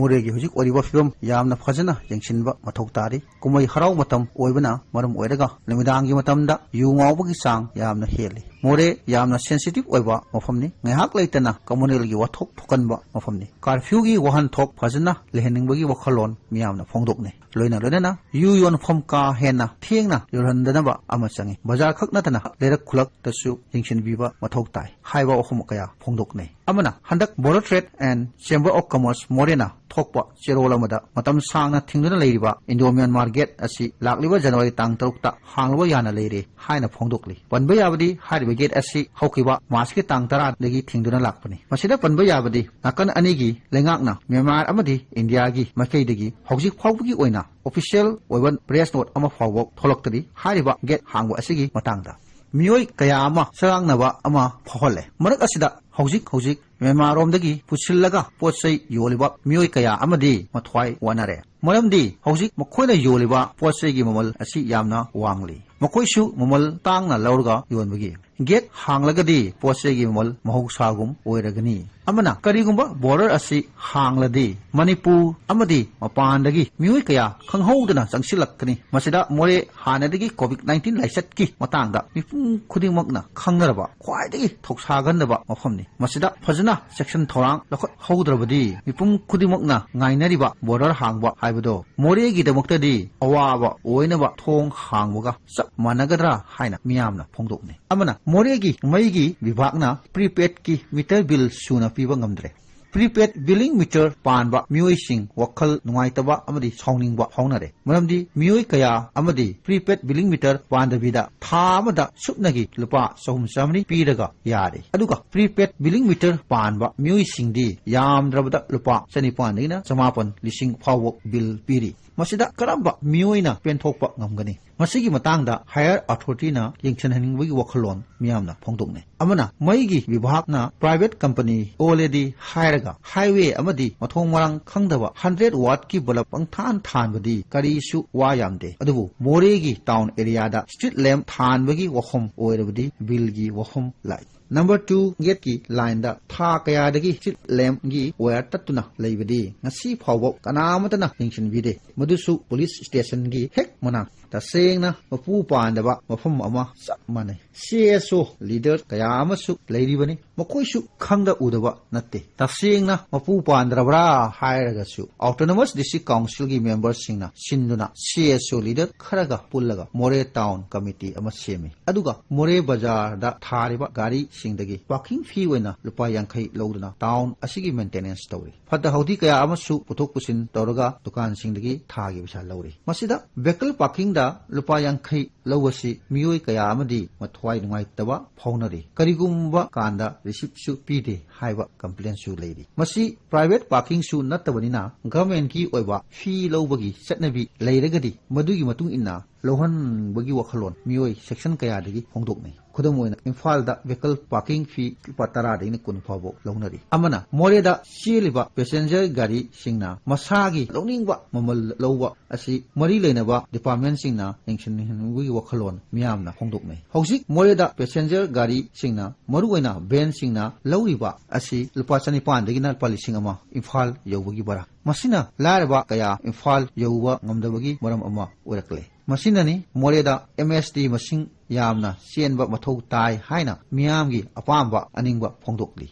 मोरेगी हुजिक ओरिबा फिबम यामना फजना यंगसिनबा मथौ तारी कुमई हराव मतम ओइबना मरम ओइरगा निमिदांगी मतमदा यु ngawbagi sang yamna heli more यामना sensitive ओइबा मफमनि ngahak leitana communal gi wathok thokanba mafamni curfew gi wahan thok fajana lehenningbagi wakhalon miyamna phongdokne loina yu yon phom ka hena thiengna yorhandanaba ama changi bazar khak natana lerak khulak tasu jingsin biba mathok tai haiba ohum kaya phongdokne amana handak border trade and chamber of commerce morena thokpa cherolamada matam sangna thingduna leiriba indo myanmar gate asi lakliba january tang 3 ta hangloba yana leire haina phongdokli panba yabadi hariba gate asi hokiba maski tang 10 dagi thingduna lakpani masida panba yabadi nakan anigi lengakna myanmar amadi india gi makai dagi hojik phawgi oina official oiban press note ama phawok tholoktadi hariba gate hangwa asigi matangda मियोई कया अमा सरांगनबा अमा फहले मरक असिदा हौजिक मेमारोमदगी पुसिल्लगा पोचै योलिबा मियोई कया अमदी मथ्वाई वनारे मरमदी हौजिक मखोइना योलिबा पोचैगी ममल असि यामना वांगली मखोइसु ममल तांगना लौरगा योनबगी gate हांगलगदी पोचैगी ममल महौसागुम ओइरगनी amana karigumba border asi hangladi manipur amadi mapandagi mioi kaya khanghoudana changsilakni masida more hanadagi covid-19 laisat ki matangda mipum khudingmakna khangnaraba khwaidagi thoksaganaba mafamni masida fajana section thorang lakhot haudrabadi mipum khudingmakna ngainariba border hangba haibado more gi damoktadi awaba oinaba thong hangbuga sap managadra haina miyamna phongdokni amana more gi maigi vibhagna prepaid ki meter bill suna piba ngamdre prepaid billing meter panba mioi sing wakhal nungaitaba amadi sawningba haunare maramdi mioi kaya amadi prepaid billing meter pandabida tha amada supnagi lupa sahum samni piraga yare aduga prepaid billing meter panba mioi singdi yamdrabada lupa chani pandina samapon lising phawok bill piri masida karamba mioi na penthokpa ngamgani masigi matangda higher authority na yengchanhaningbagi wakhalon miyamna phongdokne amana maigi vibhagna private company already hairaga highway amadi mathong marang khangdaba 100 watt ki bulb pangthan thanbadi kari su wa yamde adubu moregi town area da street lamp thanbagi wakhom oirabadi bill gi wakhom lai Number 2 get ki line da tha kaya dagi street lamp gi wire tatuna leibadi ngasi phawbo kanamatana yengchin bide madusu police station gi hek mana ta sengna mapu pandaba mafam ama sakmane CSO leader kaya amasu leiribani makoisu khangda udaba natte ta sengna mapu pandrabra hairaga su autonomous district council gi members singna sinduna CSO leader kharaga pullaga more town committee ama semi aduga more bazar da thariba gari singdagi parking fee oina lupa yankhai loduna town asigi maintenance tawri fata haudi kaya amasu puthok pusin tawraga dukan singdagi thagi bisa lawri masida vehicle parking da lupa yankhai lawasi miyoi kaya amadi mathwai nungai taba phaunari karigumba kanda receipt su pide haiba complaint su leiri masi private parking su nattabanina government ki oiba fee lawbagi chatnabi leiragadi madugi matung inna lohan bagi wakhalon miyoi section kaya dagi hongdoknai khudam oina imphal da vehicle parking fee patara dai kun phabo lawnari amana moreda cheliba passenger gari singna masagi lawningba mamal lawwa asi mari leinaba department singna engsin hinwi wakhalon miyamna hongdoknai hojik moreda passenger gari singna maru oina van singna lawriba asi lupa chani pan dagi na palising ama imphal yawbagi bara masina laraba kaya imphal yawwa ngamdabagi maram ama orakle masinani moreda MSD masing yamna sienba mathau tai haina miyamgi apamba aningba phongdokli